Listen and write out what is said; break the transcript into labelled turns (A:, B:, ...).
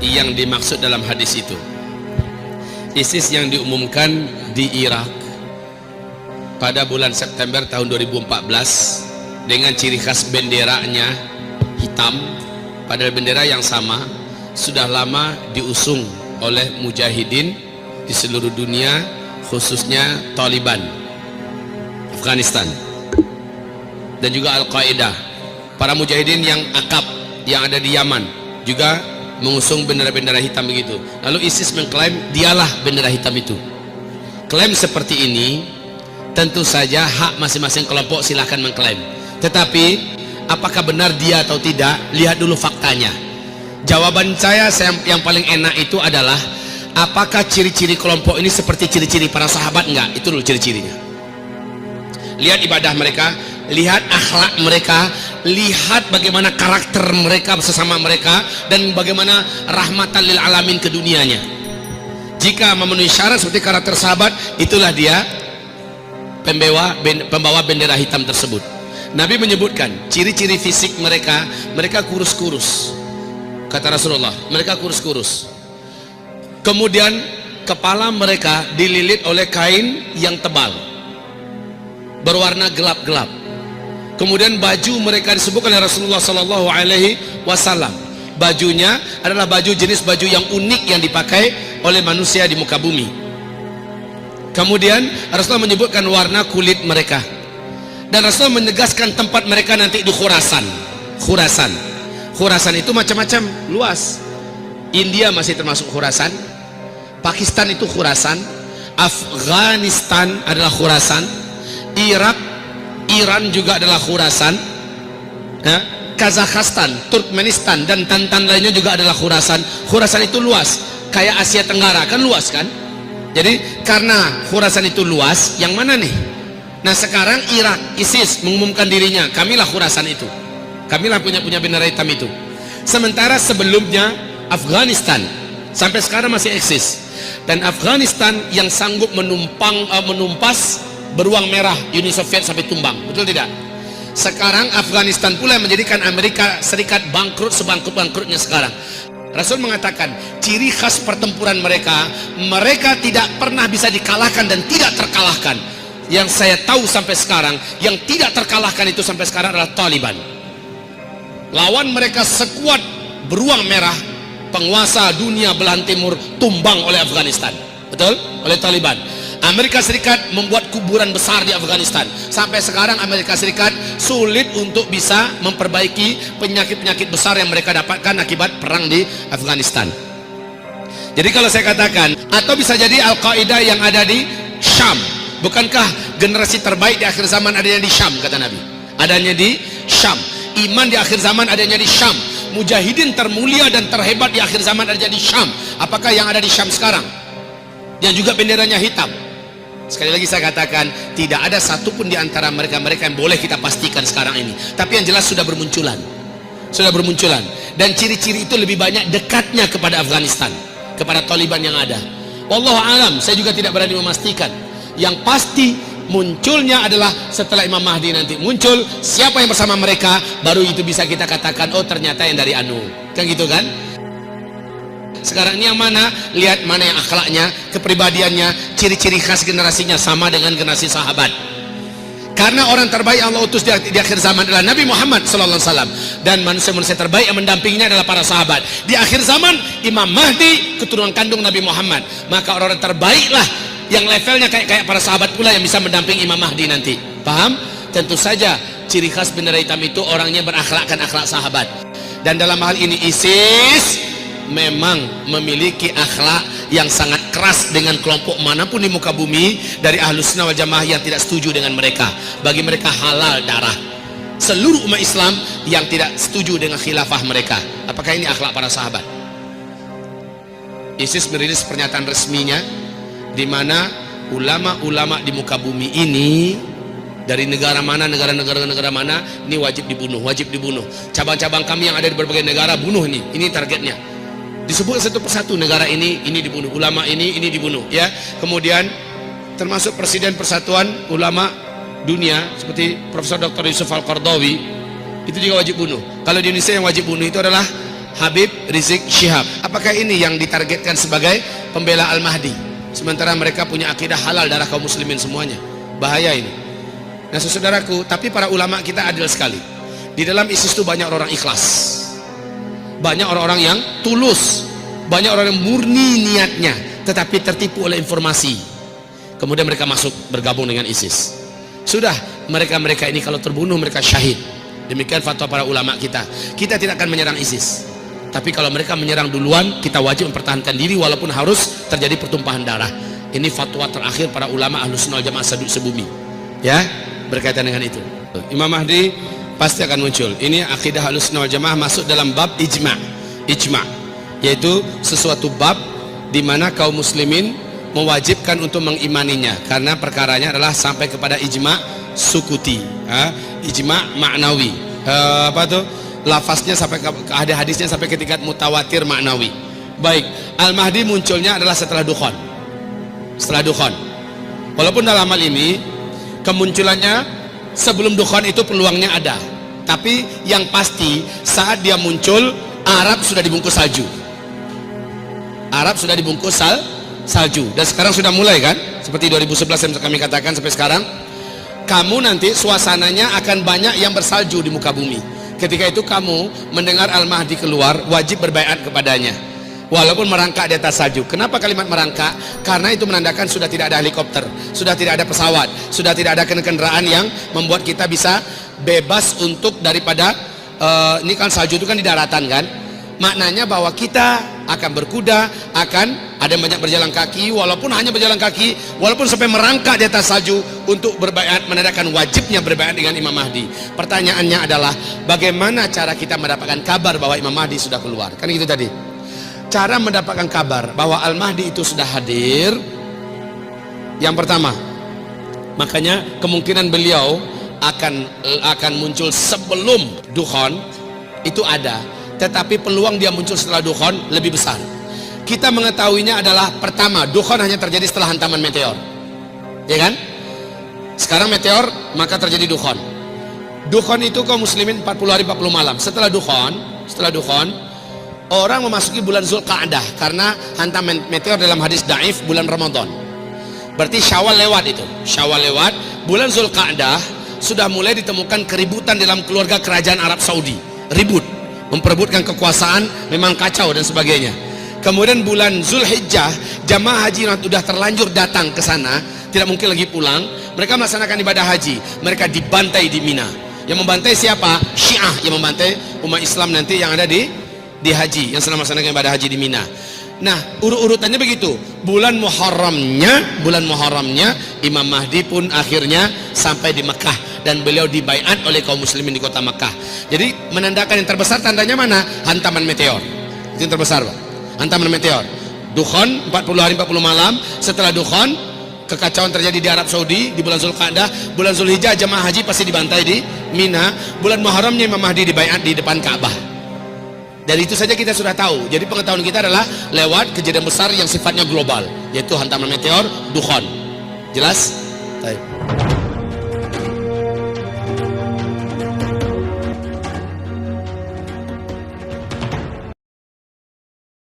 A: yang dimaksud dalam hadis itu. ISIS yang diumumkan di Irak pada bulan September tahun 2014 dengan ciri khas benderanya hitam, padahal bendera yang sama sudah lama diusung oleh mujahidin di seluruh dunia, khususnya Taliban Afghanistan dan juga Al-Qaeda. Para mujahidin yang akab yang ada di Yaman juga mengusung bendera-bendera hitam begitu. Lalu ISIS mengklaim dialah bendera hitam itu. Klaim seperti ini tentu saja hak masing-masing kelompok, silahkan mengklaim. Tetapi apakah benar dia atau tidak, lihat dulu faktanya. Jawaban saya yang paling enak itu adalah apakah ciri-ciri kelompok ini seperti ciri-ciri para sahabat? Enggak, itu dulu ciri-cirinya. Lihat ibadah mereka, lihat akhlak mereka, lihat bagaimana karakter mereka sesama mereka, dan bagaimana rahmatan lil alamin ke dunianya. Jika memenuhi syarat seperti karakter sahabat, itulah dia pembawa bendera hitam tersebut. Nabi menyebutkan ciri-ciri fisik mereka, mereka kurus-kurus. Kata Rasulullah, mereka kurus-kurus. Kemudian kepala mereka dililit oleh kain yang tebal berwarna gelap-gelap. Kemudian baju mereka disebutkan oleh Rasulullah Sallallahu Alaihi Wasallam, bajunya adalah baju jenis baju yang unik yang dipakai oleh manusia di muka bumi. Kemudian Rasulullah menyebutkan warna kulit mereka, dan Rasulullah menegaskan tempat mereka nanti di Khurasan. Khurasan itu macam-macam, luas. India masih termasuk Khurasan, Pakistan itu Khurasan, Afghanistan adalah Khurasan, Iran juga adalah Khurasan, Kazakhstan, Turkmenistan dan tantan lainnya juga adalah Khurasan. Khurasan itu luas, kayak Asia Tenggara kan luas kan. Jadi karena Khurasan itu luas, yang mana nih? Nah sekarang Irak, ISIS mengumumkan dirinya, kamilah Khurasan itu, kamilah punya bendera hitam itu. Sementara sebelumnya Afghanistan sampai sekarang masih eksis, dan Afghanistan yang sanggup menumpas beruang merah Uni Soviet sampai tumbang, betul tidak? Sekarang Afghanistan pula yang menjadikan Amerika Serikat bangkrut sebangkrut-bangkrutnya sekarang. Rasul mengatakan ciri khas pertempuran mereka, mereka tidak pernah bisa dikalahkan dan tidak terkalahkan. Yang saya tahu sampai sekarang, yang tidak terkalahkan itu sampai sekarang adalah Taliban. Lawan mereka sekuat beruang merah, penguasa dunia belahan timur tumbang oleh Afghanistan, betul? Oleh Taliban. Amerika Serikat membuat kuburan besar di Afghanistan. Sampai sekarang Amerika Serikat sulit untuk bisa memperbaiki penyakit-penyakit besar yang mereka dapatkan akibat perang di Afghanistan. Jadi kalau saya katakan, atau bisa jadi Al-Qaeda yang ada di Syam. Bukankah generasi terbaik di akhir zaman adanya di Syam, kata Nabi? Adanya di Syam. Iman di akhir zaman adanya di Syam. Mujahidin termulia dan terhebat di akhir zaman adanya di Syam. Apakah yang ada di Syam sekarang? Yang juga benderanya hitam. Sekali lagi saya katakan, tidak ada satupun di antara mereka-mereka yang boleh kita pastikan sekarang ini. Tapi yang jelas sudah bermunculan. Dan ciri-ciri itu lebih banyak dekatnya kepada Afghanistan, kepada Taliban yang ada. Wallahu alam, saya juga tidak berani memastikan. Yang pasti munculnya adalah setelah Imam Mahdi nanti muncul, siapa yang bersama mereka, baru itu bisa kita katakan, oh ternyata yang dari Anu. Kan gitu kan? Sekarang ini yang mana? Lihat mana yang akhlaknya, kepribadiannya, ciri-ciri khas generasinya sama dengan generasi sahabat. Karena orang terbaik Allah utus di akhir zaman adalah Nabi Muhammad SAW, dan manusia-manusia terbaik yang mendampinginya adalah para sahabat. Di akhir zaman Imam Mahdi keturunan kandung Nabi Muhammad, maka orang-orang terbaiklah yang levelnya kayak para sahabat pula yang bisa mendampingi Imam Mahdi nanti. Paham? Tentu saja ciri khas bendera hitam itu orangnya berakhlakkan akhlak sahabat. Dan dalam hal ini ISIS memang memiliki akhlak yang sangat keras dengan kelompok manapun di muka bumi dari Ahlus Sunnah wal Jamaah yang tidak setuju dengan mereka. Bagi mereka halal darah seluruh umat Islam yang tidak setuju dengan khilafah mereka. Apakah ini akhlak para sahabat? ISIS merilis pernyataan resminya, di mana ulama-ulama di muka bumi ini dari negara mana, negara mana, ini wajib dibunuh. Cabang-cabang kami yang ada di berbagai negara, bunuh ini targetnya. Disebut satu persatu negara ini dibunuh, ulama ini dibunuh, ya. Kemudian termasuk Presiden Persatuan Ulama Dunia seperti Profesor Dr. Yusuf Al-Qardawi itu juga wajib bunuh. Kalau di Indonesia yang wajib bunuh itu adalah Habib Rizik Syihab. Apakah ini yang ditargetkan sebagai pembela Al-Mahdi? Sementara mereka punya akidah halal darah kaum muslimin semuanya. Bahaya ini. Nah saudaraku, tapi para ulama kita adil sekali. Di dalam ISIS itu banyak orang ikhlas, banyak orang-orang yang tulus, banyak orang yang murni niatnya, tetapi tertipu oleh informasi. Kemudian mereka masuk bergabung dengan ISIS. Sudah, mereka-mereka ini kalau terbunuh mereka syahid. Demikian fatwa para ulama kita. Kita tidak akan menyerang ISIS. Tapi kalau mereka menyerang duluan, kita wajib mempertahankan diri walaupun harus terjadi pertumpahan darah. Ini fatwa terakhir para ulama Ahlussunnah wal Jamaah sebumi. Ya, berkaitan dengan itu. Imam Mahdi pasti akan muncul. Ini akidah Ahlussunnah wal Jamaah masuk dalam bab ijma'. Ijma', yaitu sesuatu bab di mana kaum muslimin mewajibkan untuk mengimaninya, karena perkaranya adalah sampai kepada ijma' sukuti, ijma' maknawi, lafaznya sampai ke ada hadisnya sampai ke tingkat mutawatir maknawi. Baik, Al-Mahdi munculnya adalah setelah Dukhan. Setelah Dukhan. Walaupun dalam hal ini kemunculannya sebelum Dukhan itu peluangnya ada, tapi yang pasti saat dia muncul Arab sudah dibungkus salju. Arab sudah dibungkus salju, dan sekarang sudah mulai kan, seperti 2011 yang kami katakan sampai sekarang. Kamu nanti suasananya akan banyak yang bersalju di muka bumi. Ketika itu kamu mendengar Al-Mahdi keluar, wajib berbaiat kepadanya walaupun merangkak di atas salju. Kenapa kalimat merangkak? Karena itu menandakan sudah tidak ada helikopter, sudah tidak ada pesawat, sudah tidak ada kendaraan yang membuat kita bisa bebas untuk daripada ini kan salju itu kan di daratan kan. Maknanya bahwa kita akan berkuda, akan ada yang banyak berjalan kaki, walaupun hanya berjalan kaki, walaupun sampai merangkak di atas salju untuk berbaiat, menandakan wajibnya berbaiat dengan Imam Mahdi. Pertanyaannya adalah bagaimana cara kita mendapatkan kabar bahwa Imam Mahdi sudah keluar? Kan itu tadi. Cara mendapatkan kabar bahwa Al-Mahdi itu sudah hadir, yang pertama, makanya kemungkinan beliau akan muncul sebelum Dukhan itu ada, tetapi peluang dia muncul setelah Dukhan lebih besar. Kita mengetahuinya adalah pertama, Dukhan hanya terjadi setelah hantaman meteor, ya kan? Sekarang meteor, maka terjadi Dukhan. Dukhan itu kaum muslimin 40 hari 40 malam. Setelah Dukhan, orang memasuki bulan Zulqa'dah, karena hantaman meteor dalam hadis daif bulan Ramadan. Berarti Syawal lewat itu. Syawal lewat, bulan Zulqa'dah sudah mulai ditemukan keributan dalam keluarga kerajaan Arab Saudi. Ribut, memperebutkan kekuasaan, memang kacau dan sebagainya. Kemudian bulan Zulhijjah, jamaah haji yang sudah terlanjur datang ke sana, tidak mungkin lagi pulang. Mereka melaksanakan ibadah haji, mereka dibantai di Mina. Yang membantai siapa? Syiah yang membantai umat Islam nanti yang ada di haji, yang sedang melaksanakan ibadah haji di Mina. Nah, urutannya begitu. Bulan Muharramnya Imam Mahdi pun akhirnya sampai di Mekah, dan beliau dibaiat oleh kaum muslimin di kota Mekah. Jadi menandakan yang terbesar tandanya mana? Hantaman meteor. Itu yang terbesar, Pak. Hantaman meteor. Dukhan 40 hari 40 malam. Setelah Dukhan, kekacauan terjadi di Arab Saudi di bulan Zulqa'dah. Bulan Zulhijjah jamaah haji pasti dibantai di Mina. Bulan Muharramnya Imam Mahdi dibaiat di depan Ka'bah. Dari itu saja kita sudah tahu. Jadi pengetahuan kita adalah lewat kejadian besar yang sifatnya global, yaitu hantaman meteor, Dukhan. Jelas? Baik.